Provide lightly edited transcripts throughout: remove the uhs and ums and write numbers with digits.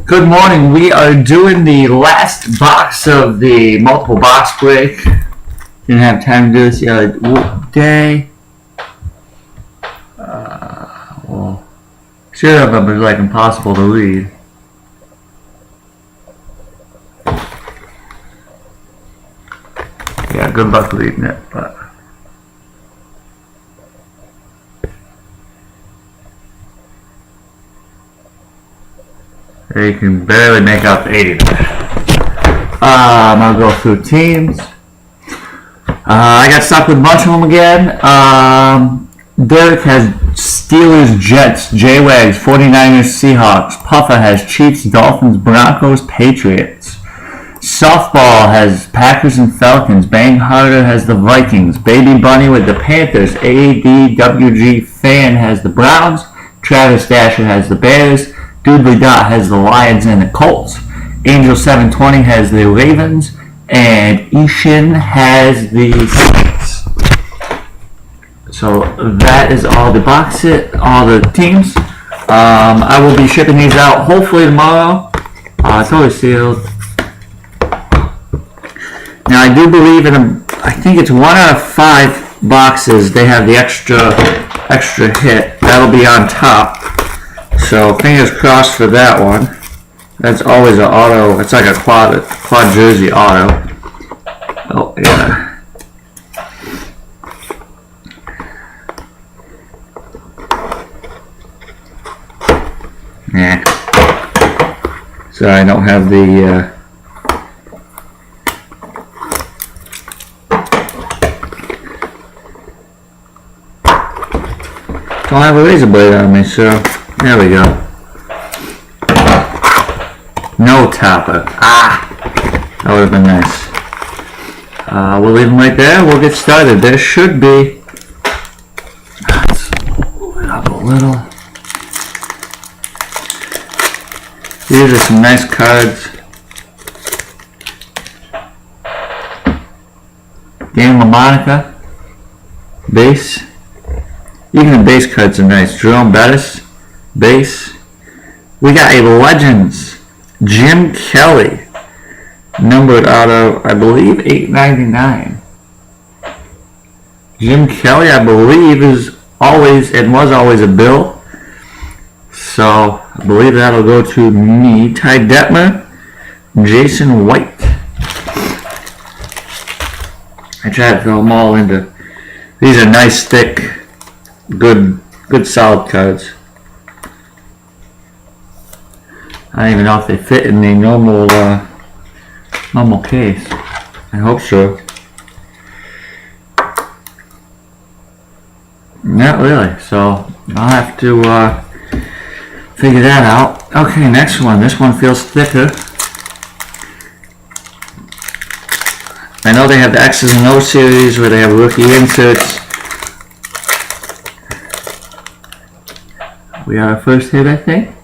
Good morning. We are doing the last box of the multiple box break. Didn't have time to do this the other day. Well, serial numbers are like impossible to read. Yeah, good luck reading it, but. You can barely make out the 80 there. I'll go through teams. I got stuck with a bunch of them again. Derek has Steelers, Jets, J-Wags, 49ers, Seahawks. Puffer has Chiefs, Dolphins, Broncos, Patriots. Softball has Packers and Falcons. Bang Harder has the Vikings. Baby Bunny with the Panthers. ADWG Fan has the Browns. Travis Dasher has the Bears. Doodly Dot has the Lions and the Colts. Angel 720 has the Ravens. And Ishin has the Saints. So that is all the boxes, all the teams. I will be shipping these out hopefully tomorrow. It's always sealed. Now I do believe I think it's 1 out of 5 boxes they have the extra hit. That'll be on top. So fingers crossed for that one. That's always an auto. It's like a quad jersey auto. Oh yeah. Yeah. So I don't have the. Don't have a razor blade on me, so. There we go. No topper. That would have been nice. We'll leave them right there. We'll get started. There should be. Let's move it up a little. These are some nice cards. Game of Monica. Base. Even the base cards are nice. Jerome Bettis. Base. We got a Legends Jim Kelly, numbered out of I believe 899. Jim Kelly, I believe, is always and was always a Bill, so I believe that'll go to me. Ty Detmer, Jason White. I tried to throw them all into. These are nice, thick, good solid cards. I don't even know if they fit in the normal case. I hope so. Not really, so I'll have to figure that out. Okay, next one. This one feels thicker. I know they have the X's and O series where they have rookie inserts. We got our first hit, I think.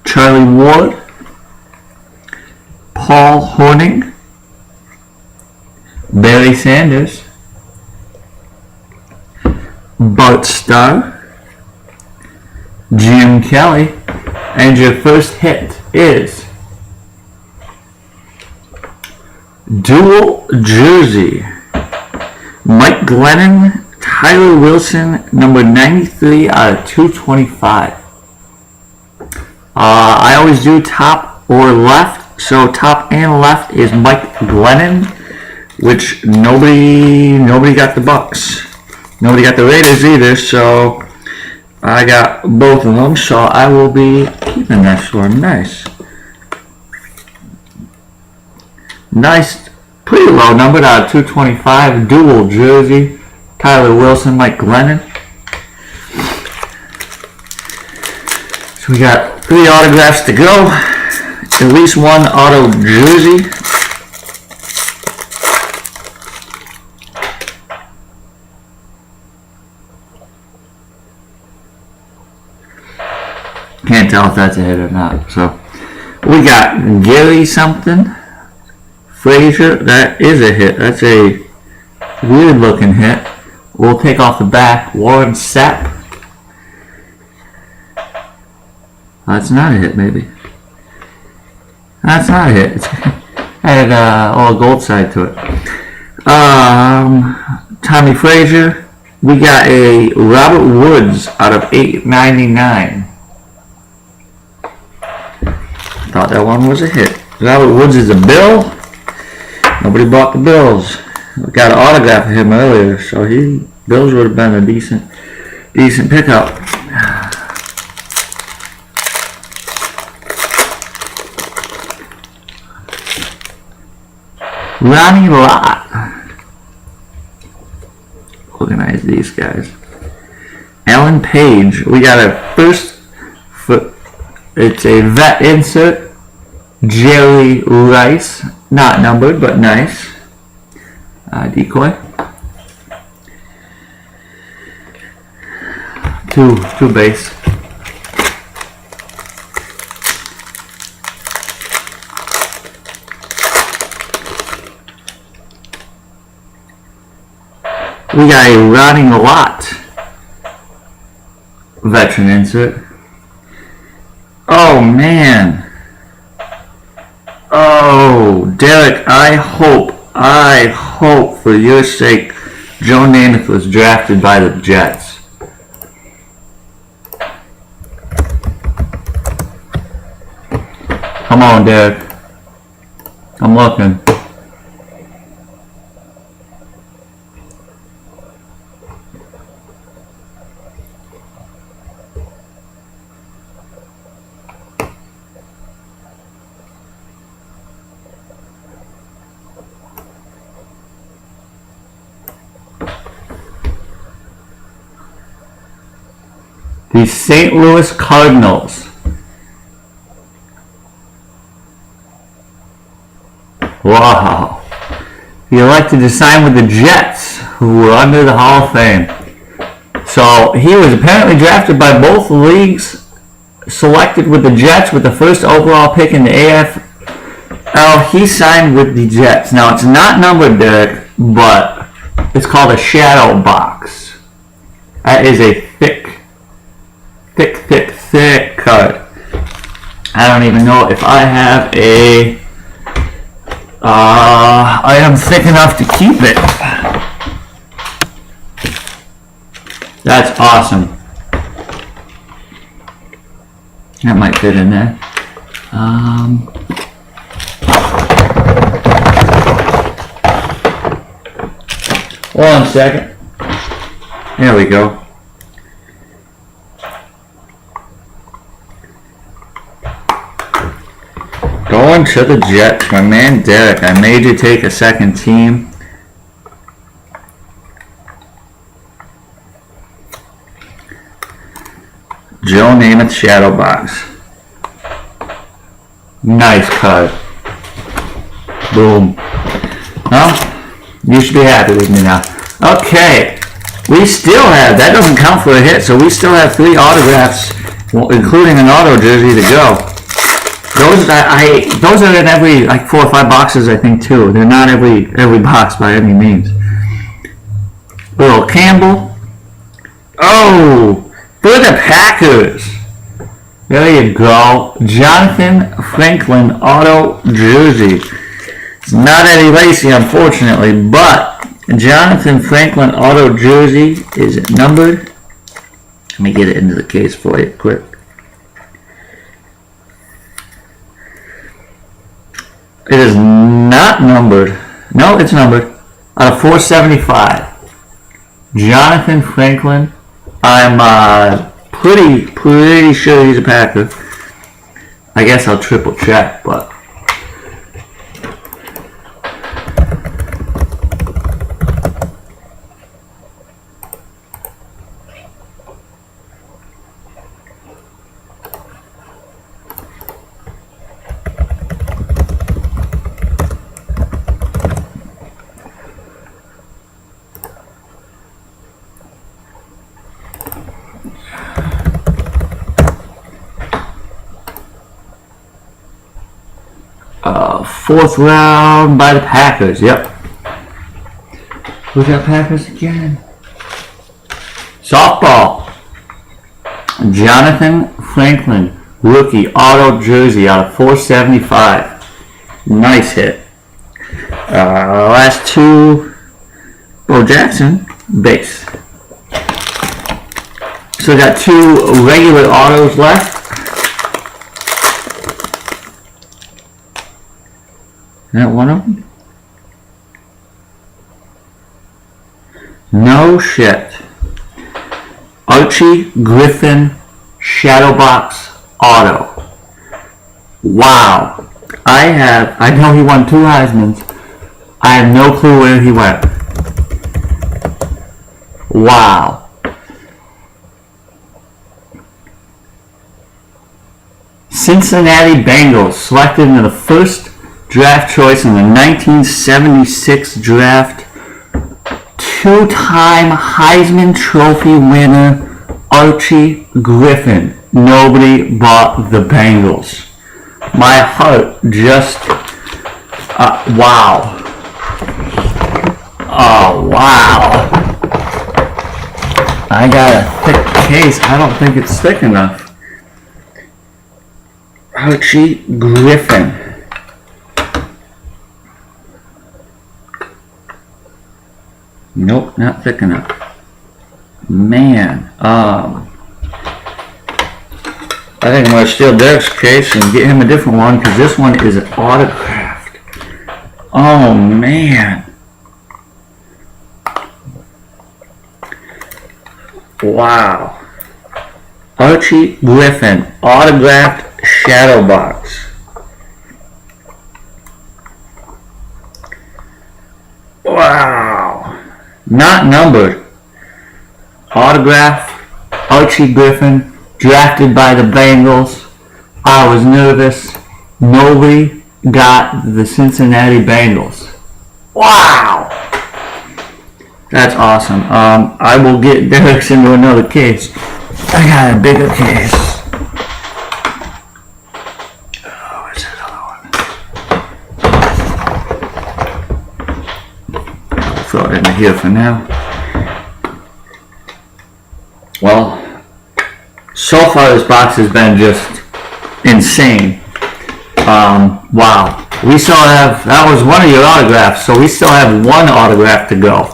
Charlie Ward, Paul Horning, Barry Sanders, Bart Starr, Jim Kelly, and your first hit is dual jersey, Mike Glennon, Tyler Wilson, number 93 out of 225. I always do top or left, so top and left is Mike Glennon, which nobody got the Bucks. Nobody got the Raiders either, so I got both of them, so I will be keeping this one. Nice, pretty low number out of 225, dual jersey, Tyler Wilson, Mike Glennon. So we got 3 autographs to go. At least 1 auto jersey. Can't tell if that's a hit or not. So we got Gary something. Frazier, that is a hit. That's a weird looking hit. We'll take off the back. Warren Sapp. That's not a hit, maybe. That's not a hit. It's had all gold side to it. Tommy Frazier. We got a Robert Woods out of 899. Thought that one was a hit. Robert Woods is a Bill. Nobody bought the Bills. We got an autograph of him earlier, so Bills would have been a decent pickup. Ronnie Lott. Organize these guys. Alan Page. We got a first foot. It's a vet insert. Jerry Rice. Not numbered, but nice. Decoy. Two base. We got a Ronnie Lott veteran insert. Oh man. Oh, Derek, I hope for your sake Joe Namath was drafted by the Jets. Come on, Derek. I'm looking. The St. Louis Cardinals. Wow. He elected to sign with the Jets, who were under the Hall of Fame. So he was apparently drafted by both leagues, selected with the Jets with the first overall pick in the AFL. He signed with the Jets. Now it's not numbered, Derek, but it's called a Shadowbox. That is a thick card. I don't even know if I have a item thick enough to keep it. That's awesome. That might fit in there. One second. There we go. Going to the Jets, my man Derek. I made you take a second team. Joe Namath Shadowbox. Nice card. Boom. Well, you should be happy with me now. Okay. We still have, that doesn't count for a hit, so we still have 3 autographs, including an auto jersey to go. Those are in every 4 or 5 boxes, I think, too. They're not every box by any means. Earl Campbell. Oh, for the Packers. There you go. Jonathan Franklin auto jersey. It's not Eddie Lacy, unfortunately, but Jonathan Franklin auto jersey is numbered. Let me get it into the case for you quick. It is not numbered. No, it's numbered. Out of 475. Jonathan Franklin. I'm pretty sure he's a Packer. I guess I'll triple check, but. Fourth round by the Packers. Yep. Who's got Packers again? Softball. Jonathan Franklin, rookie, auto jersey out of 475. Nice hit. Last two, Bo Jackson, base. So we got two regular autos left. Is that one of them? No shit. Archie Griffin Shadowbox auto. Wow. I know he won 2 Heismans. I have no clue where he went. Wow. Cincinnati Bengals selected in the first draft choice in the 1976 draft. 2-time Heisman Trophy winner Archie Griffin. Nobody bought the Bengals. My heart just, wow. Oh, wow. I got a thick case. I don't think it's thick enough. Archie Griffin. Nope, not thick enough. Man, I think I'm going to steal Derek's case and get him a different one because this one is autographed. Oh, man. Wow. Archie Griffin, autographed Shadowbox. Wow. Not numbered. Autograph, Archie Griffin, drafted by the Bengals. I was nervous. Nobody got the Cincinnati Bengals. Wow. That's awesome. I will get Derek's into another case. I got a bigger case. Oh, where's that other one? I'll throw it in here for now. Well, so far this box has been just insane. Wow. We still have, that was one of your autographs, so we still have one autograph to go.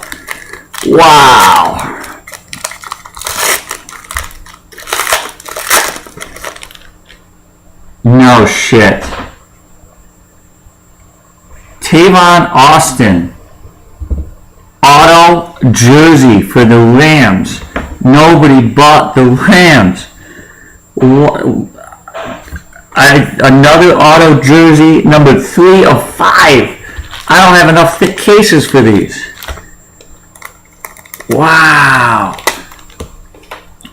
Wow. No shit. Tavon Austin. Auto jersey for the Rams. Nobody bought the Rams. Another auto jersey, number 3 of 5. I don't have enough thick cases for these. Wow.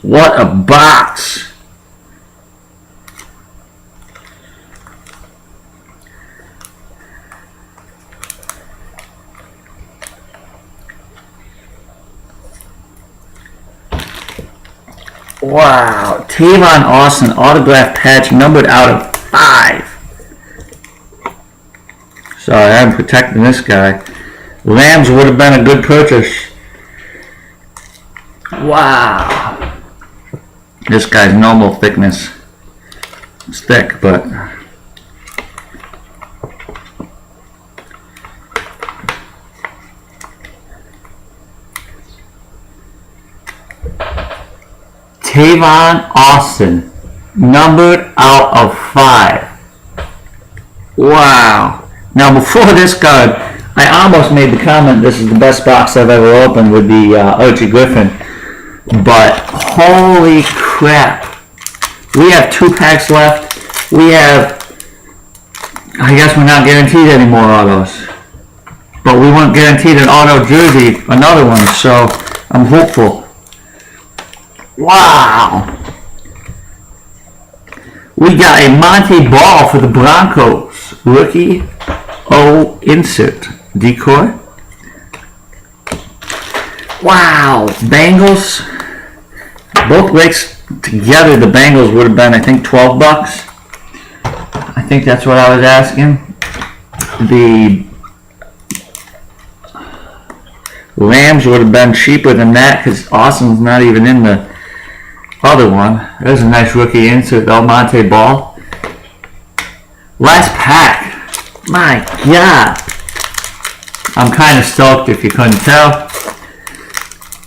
What a box. Wow, Tavon Austin autograph patch numbered out of 5. Sorry, I'm protecting this guy. Rams would have been a good purchase. Wow. This guy's normal thickness. It's thick, but Tavon Austin, numbered out of 5. Wow. Now before this card, I almost made the comment this is the best box I've ever opened with the Archie Griffin. But holy crap. We have 2 packs left. We have, I guess we're not guaranteed any more autos. But we weren't guaranteed an auto jersey, another one, so I'm hopeful. Wow. We got a Monte Ball for the Broncos. Rookie insert. Decoy. Wow. Bengals. Both breaks together, the Bengals would have been, I think, $12. I think that's what I was asking. The Rams would have been cheaper than that because Austin's not even in the other one. There's a nice rookie insert, Monte Ball. Last pack. My God. I'm kind of stoked if you couldn't tell.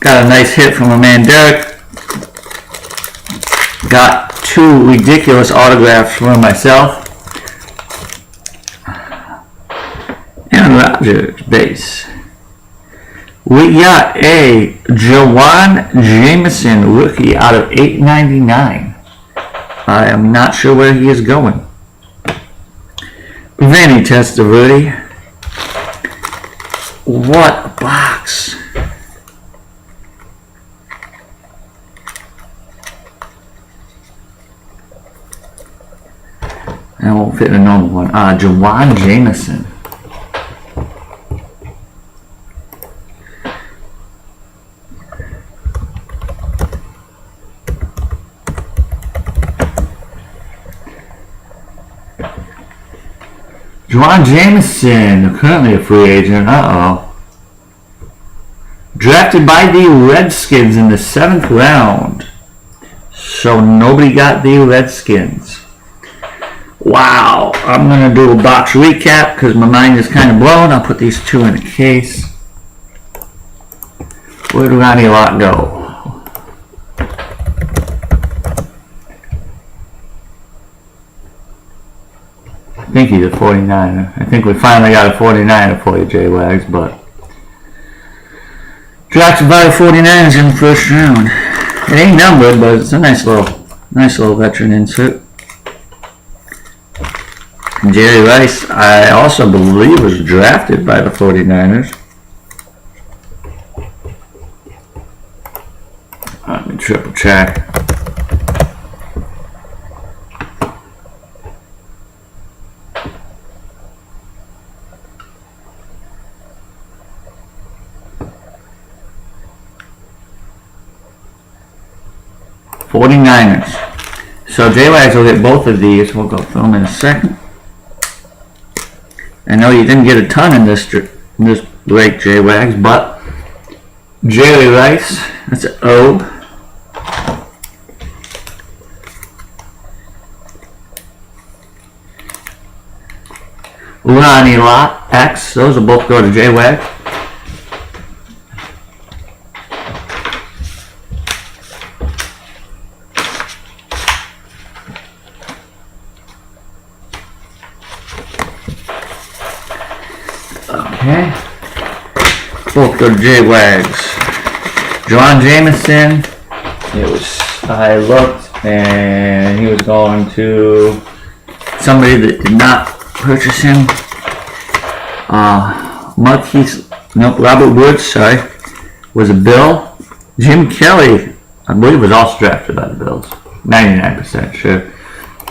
Got a nice hit from my man Derek. Got 2 ridiculous autographs for myself. And Rodgers base. We got a Jawan Jameson rookie out of $8.99. I am not sure where he is going. Vinny Testaverde. What a box. That won't fit in a normal one. Jawan Jameson. Jawan Jameson, currently a free agent. Drafted by the Redskins in the 7th round. So nobody got the Redskins. Wow. I'm going to do a box recap because my mind is kind of blown. I'll put these 2 in a case. Where did Ronnie Lott go? I think he's a 49er. I think we finally got a 49er for you, J-Wags, but drafted by the 49ers in the 1st round. It ain't numbered, but it's a nice little veteran insert. And Jerry Rice, I also believe, was drafted by the 49ers. Let me triple check. So J-Wags will get both of these. We'll go through them in a second. I know you didn't get a ton in this break, J-Wags, but Jerry Rice, that's an O. Ronnie Lott, X. Those will both go to J-Wags. Okay. Both go to J-Wags. Jawan Jameson. I looked and he was going to somebody that did not purchase him. Robert Woods, was a Bill. Jim Kelly, I believe, was also drafted by the Bills. 99% sure.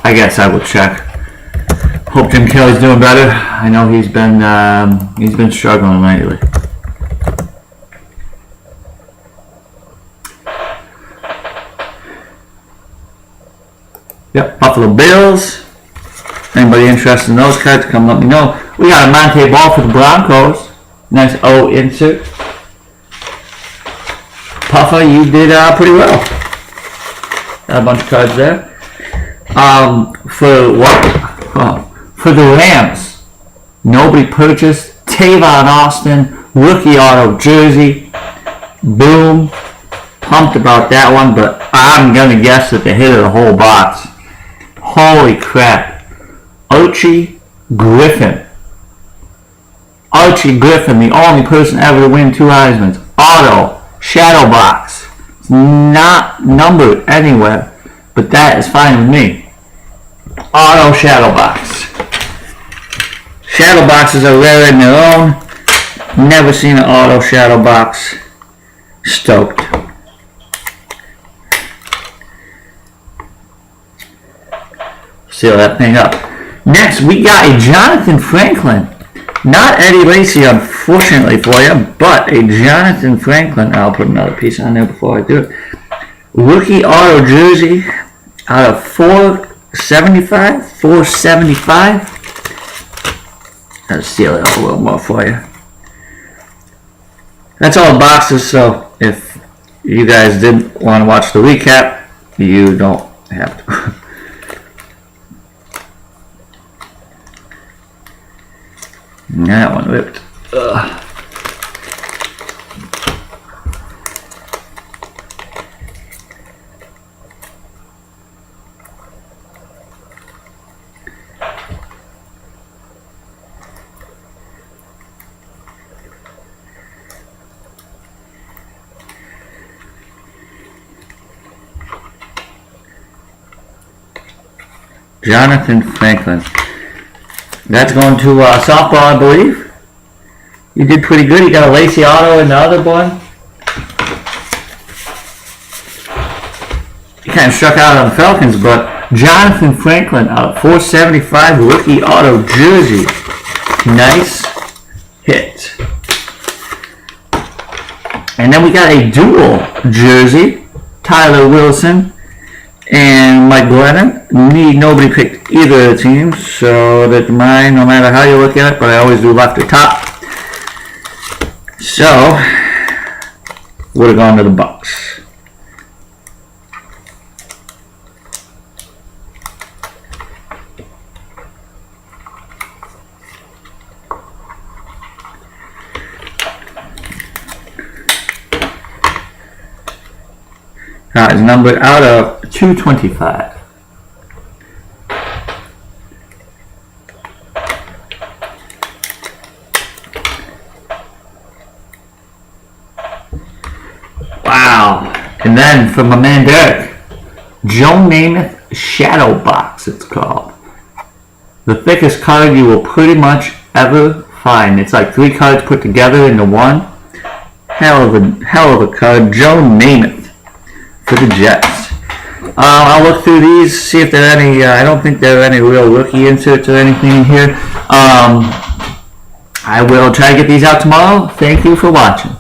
I guess I will check. Hope Jim Kelly's doing better. I know he's been struggling lately. Yep, Buffalo Bills. Anybody interested in those cards, come let me know. We got a Monte Ball for the Broncos. Nice O insert. Puffer, you did pretty well. Got a bunch of cards there. For the Rams, nobody purchased. Tavon Austin, rookie auto jersey. Boom. Pumped about that one, but I'm going to guess that the hit of the whole box. Holy crap. Archie Griffin. Archie Griffin, the only person ever to win 2 Heismans. Auto. Shadowbox. It's not numbered anywhere, but that is fine with me. Auto Shadowbox. Shadowboxes are rare in their own. Never seen an auto Shadowbox. Stoked. Seal that thing up. Next, we got a Jonathan Franklin. Not Eddie Lacy, unfortunately for you, but a Jonathan Franklin. I'll put another piece on there before I do it. Rookie auto jersey out of 475. I'll seal it up a little more for you. That's all the boxes, so if you guys didn't want to watch the recap, you don't have to. That one ripped. Ugh. Jonathan Franklin. That's going to softball, I believe. You did pretty good. You got a Lacy auto in the other one. You kind of struck out on the Falcons, but Jonathan Franklin out of 475 rookie auto jersey. Nice hit. And then we got a dual jersey. Tyler Wilson and Mike Glennon. Nobody picked either of the teams, so that's mine no matter how you look at it, but I always do left to top. So, would have gone to the Bucks. That is numbered out of 225. Wow. And then from my man Derek, Joe Namath Shadowbox, it's called. The thickest card you will pretty much ever find. It's like 3 cards put together into one. Hell of a card. Joe Namath for the Jets. I'll look through these, see if there are any. I don't think there are any real rookie inserts or anything in here. I will try to get these out tomorrow. Thank you for watching.